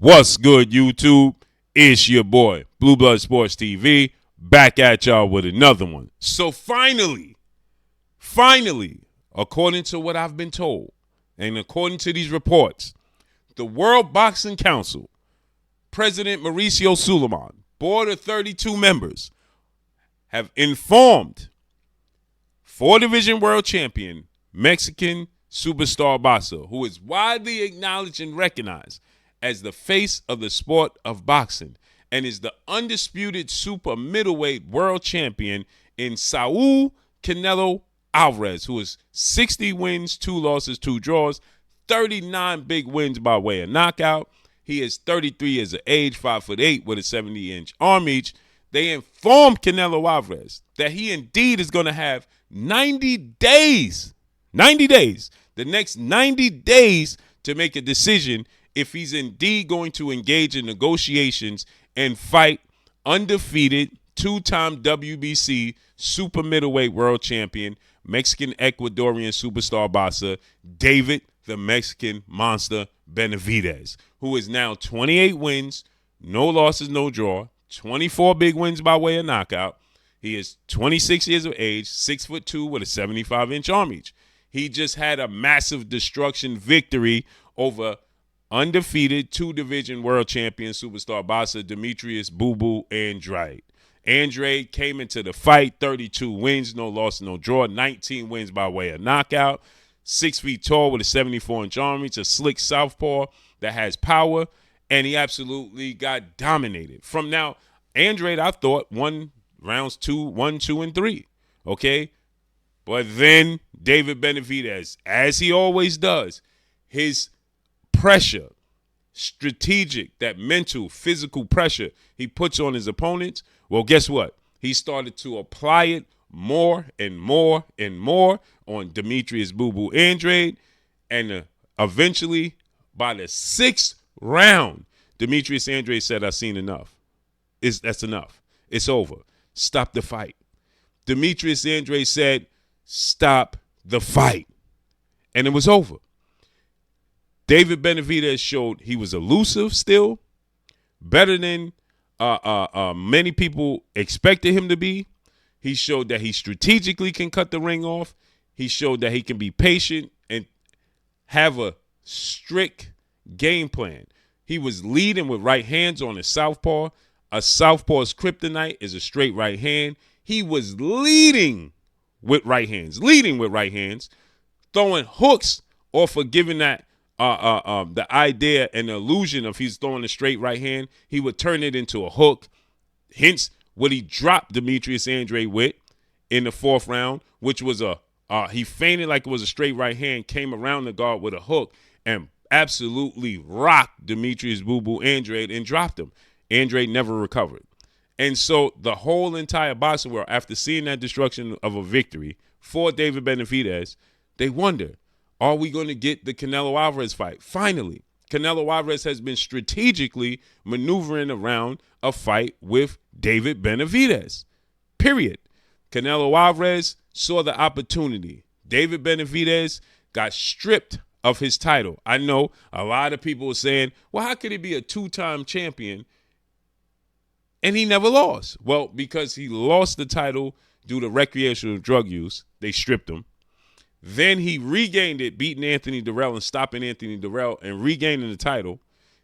What's good, YouTube? It's your boy, Blue Blood Sports TV, back at y'all with another one. So finally, according to what I've been told, and according to these reports, the World Boxing Council, President Mauricio Suleiman, board of 32 members, have informed four-division world champion, Mexican superstar boxer, who is widely acknowledged and recognized as the face of the sport of boxing and is the undisputed super middleweight world champion in Saul Canelo Alvarez, who is 60 wins, 2 losses, 2 draws, 39 big wins by way of knockout. He is 33 years of age, 5'8", with a 70-inch arm reach. They informed Canelo Alvarez that he indeed is going to have 90 days, the next 90 days to make a decision if he's indeed going to engage in negotiations and fight undefeated two-time WBC super middleweight world champion, Mexican Ecuadorian superstar boxer, David the Mexican Monster Benavidez, who is now 28 wins, no losses, no draw, 24 big wins by way of knockout. He is 26 years of age, 6'2", with a 75-inch arm reach. He just had a massive destruction victory over undefeated two-division world champion superstar boxer DEMETRIUS Boo Boo Andrade. Andrade came into the fight, 32 wins, no loss, no draw, 19 wins by way of knockout. 6 feet tall with a 74-inch arm reach, a slick southpaw that has power, and he absolutely got dominated. From now, Andrade, I thought, won rounds 1, 2, and 3, okay? But then David Benavidez, as he always does, his pressure, strategic, that mental, physical pressure he puts on his opponents, well, guess what? He started to apply it more and more and more on DEMETRIUS Boo Boo Andrade, and eventually, by the 6th round, DEMETRIUS Andrade said, "I've seen enough. That's enough. It's over. Stop the fight." DEMETRIUS Andrade said, "Stop the fight." And it was over. David Benavidez showed he was elusive still, better than many people expected him to be. He showed that he strategically can cut the ring off. He showed that he can be patient and have a strict game plan. He was leading with right hands on a southpaw. A southpaw's kryptonite is a straight right hand. He was leading with right hands, throwing hooks off of giving that the idea and the illusion of he's throwing a straight right hand. He would turn it into a hook. Hence, what he dropped DEMETRIUS Andrade with in the 4th round, which was he feinted like it was a straight right hand, came around the guard with a hook, and absolutely rocked DEMETRIUS Boo Boo Andrade and dropped him. Andrade never recovered. And so the whole entire boxing world, after seeing that destruction of a victory for David Benavidez, they wonder, are we going to get the Canelo Alvarez fight? Finally, Canelo Alvarez has been strategically maneuvering around a fight with David Benavidez. Period. Canelo Alvarez saw the opportunity. David Benavidez got stripped of his title. I know a lot of people are saying, well, how could he be a 2-time champion and he never lost? Well, because he lost the title due to recreational drug use. They stripped him. Then he regained it, beating Anthony Durrell and stopping Anthony Durrell and regaining the title.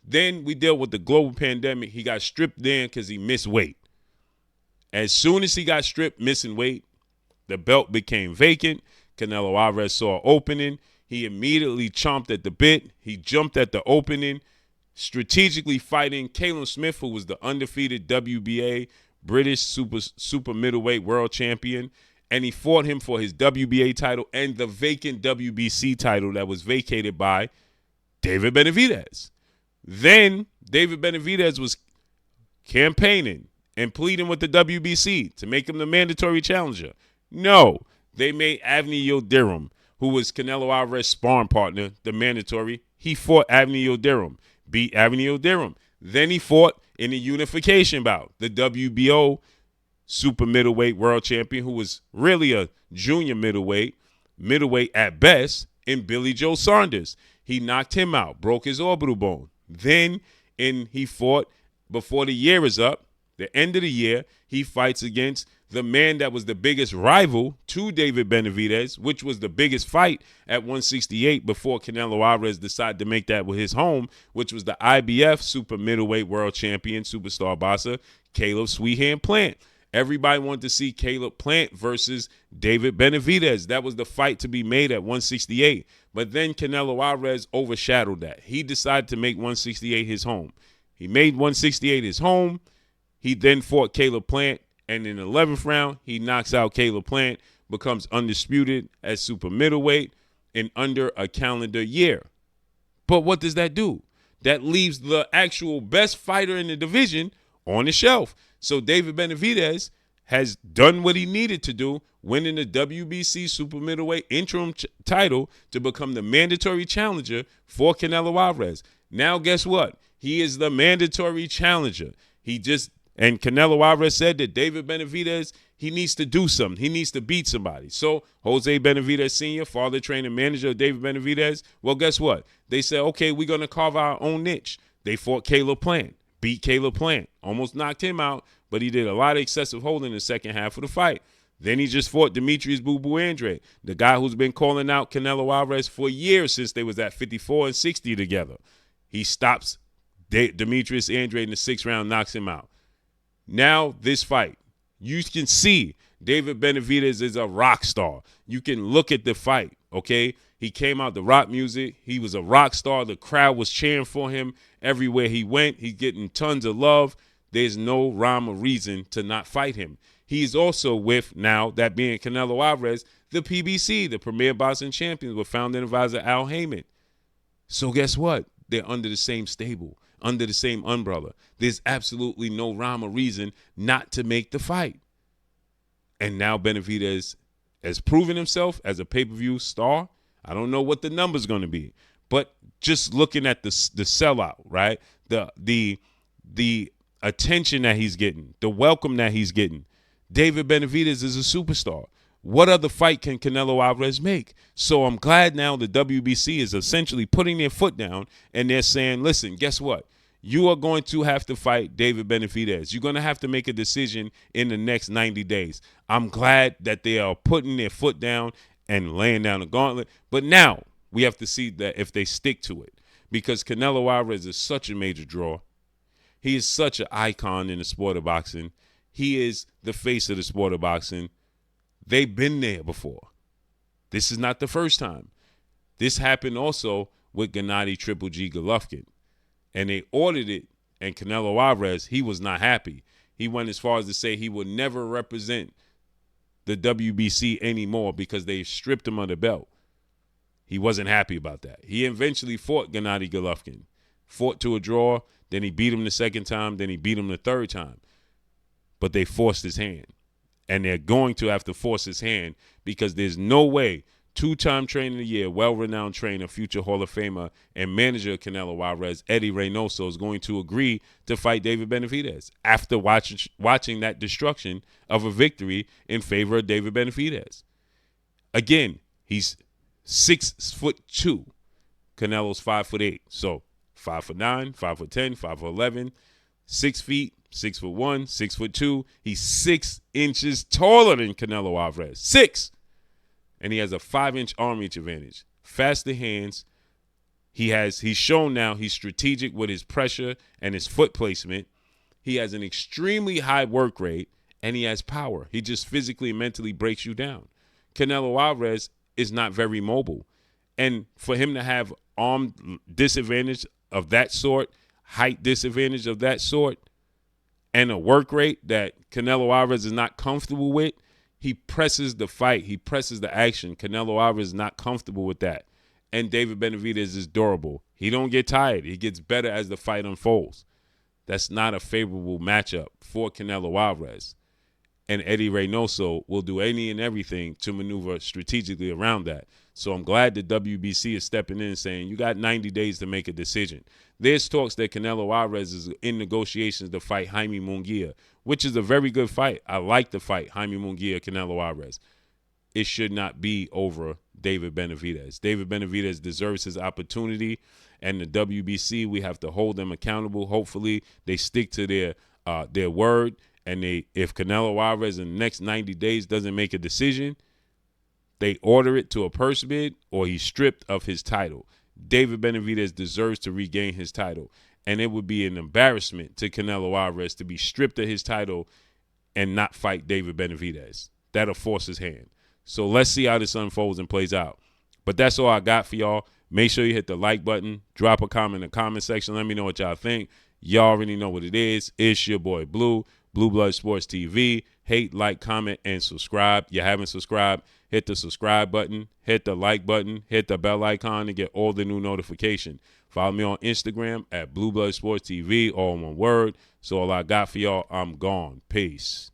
Then we dealt with the global pandemic. He got stripped then because he missed weight. As soon as he got stripped, missing weight, the belt became vacant. Canelo Alvarez saw an opening. He immediately chomped at the bit. He jumped at the opening, strategically fighting Callum Smith, who was the undefeated WBA British super middleweight world champion. And he fought him for his WBA title and the vacant WBC title that was vacated by David Benavidez. Then David Benavidez was campaigning and pleading with the WBC to make him the mandatory challenger. No, they made Avni Yildirim, who was Canelo Alvarez's sparring partner, the mandatory. He fought Avni Yildirim, beat Avni Yildirim. Then he fought in a unification bout, the WBO super middleweight world champion, who was really a junior middleweight at best, in Billy Joe Saunders. He knocked him out, broke his orbital bone. Then and he fought before the year is up. The end of the year, he fights against the man that was the biggest rival to David Benavidez, which was the biggest fight at 168 before Canelo Alvarez decided to make that with his home, which was the IBF super middleweight world champion, superstar boxer, Caleb Sweethand Plant. Everybody wanted to see Caleb Plant versus David Benavidez. That was the fight to be made at 168. But then Canelo Alvarez overshadowed that. He decided to make 168 his home. He made 168 his home. He then fought Caleb Plant, and in the 11th round, he knocks out Caleb Plant, becomes undisputed at super middleweight in under a calendar year. But what does that do? That leaves the actual best fighter in the division on the shelf. So David Benavidez has done what he needed to do, winning the WBC super middleweight interim title to become the mandatory challenger for Canelo Alvarez. Now, guess what? He is the mandatory challenger. And Canelo Alvarez said that David Benavidez, he needs to do something. He needs to beat somebody. So Jose Benavidez Sr., father, trainer, manager of David Benavidez, well, guess what? They said, okay, we're going to carve our own niche. They fought Caleb Plant, beat Caleb Plant, almost knocked him out, but he did a lot of excessive holding in the second half of the fight. Then he just fought DEMETRIUS Boo Boo Andrade, the guy who's been calling out Canelo Alvarez for years since they was at 54 and 60 together. He stops DEMETRIUS Andrade in the 6th round, knocks him out. Now, this fight, you can see David Benavidez is a rock star. You can look at the fight, okay? He came out the rock music. He was a rock star. The crowd was cheering for him everywhere he went. He's getting tons of love. There's no rhyme or reason to not fight him. He's also with, now that being Canelo Alvarez, the PBC, the Premier Boxing Champions, with founding advisor Al Heyman. So guess what? They're under the same stable, under the same umbrella. There's absolutely no rhyme or reason not to make the fight. And now Benavidez has proven himself as a pay-per-view star. I don't know what the number's going to be, but just looking at the sellout, right? The attention that he's getting, the welcome that he's getting. David Benavidez is a superstar. What other fight can Canelo Alvarez make? So I'm glad now the WBC is essentially putting their foot down and they're saying, listen, guess what? You are going to have to fight David Benavidez. You're going to have to make a decision in the next 90 days. I'm glad that they are putting their foot down and laying down the gauntlet. But now we have to see that if they stick to it, because Canelo Alvarez is such a major draw. He is such an icon in the sport of boxing. He is the face of the sport of boxing. They've been there before. This is not the first time. This happened also with Gennady Triple G Golovkin. And they ordered it, and Canelo Alvarez, he was not happy. He went as far as to say he would never represent the WBC anymore because they stripped him of the belt. He wasn't happy about that. He eventually fought Gennady Golovkin, fought to a draw, then he beat him the second time, then he beat him the third time. But they forced his hand. And they're going to have to force his hand because there's no way two-time trainer of the year, well-renowned trainer, future Hall of Famer, and manager of Canelo Alvarez, Eddie Reynoso, is going to agree to fight David Benavidez after watching that destruction of a victory in favor of David Benavidez. Again, he's 6'2". Canelo's 5'8". So 5'9", 5'10", 5'11", 6 feet. 6'1", 6'2". He's 6 inches taller than Canelo Alvarez. 6. And he has a 5-inch arm reach advantage. Faster hands. He's shown now he's strategic with his pressure and his foot placement. He has an extremely high work rate, and he has power. He just physically and mentally breaks you down. Canelo Alvarez is not very mobile. And for him to have arm disadvantage of that sort, height disadvantage of that sort, and a work rate that Canelo Alvarez is not comfortable with, he presses the fight. He presses the action. Canelo Alvarez is not comfortable with that. And David Benavidez is durable. He don't get tired. He gets better as the fight unfolds. That's not a favorable matchup for Canelo Alvarez. And Eddie Reynoso will do any and everything to maneuver strategically around that. So I'm glad the WBC is stepping in and saying, you got 90 days to make a decision. There's talks that Canelo Alvarez is in negotiations to fight Jaime Munguia, which is a very good fight. I like the fight, Jaime Munguia, Canelo Alvarez. It should not be over David Benavidez. David Benavidez deserves his opportunity. and the WBC, we have to hold them accountable. Hopefully, they stick to their word, and if Canelo Alvarez in the next 90 days doesn't make a decision, they order it to a purse bid or he's stripped of his title. David Benavidez deserves to regain his title, and it would be an embarrassment to Canelo Alvarez to be stripped of his title and not fight David Benavidez. That'll force his hand. So let's see how this unfolds and plays out. But that's all I got for y'all. Make sure you hit the like button. Drop a comment in the comment section. Let me know what y'all think. Y'all already know what it is. It's your boy Blue, Blue Blood Sports TV. Hate, like, comment, and subscribe. You haven't subscribed, hit the subscribe button, hit the like button, hit the bell icon to get all the new notification. Follow me on Instagram at Blue Blood Sports TV, all one word. So all I got for y'all, I'm gone. Peace.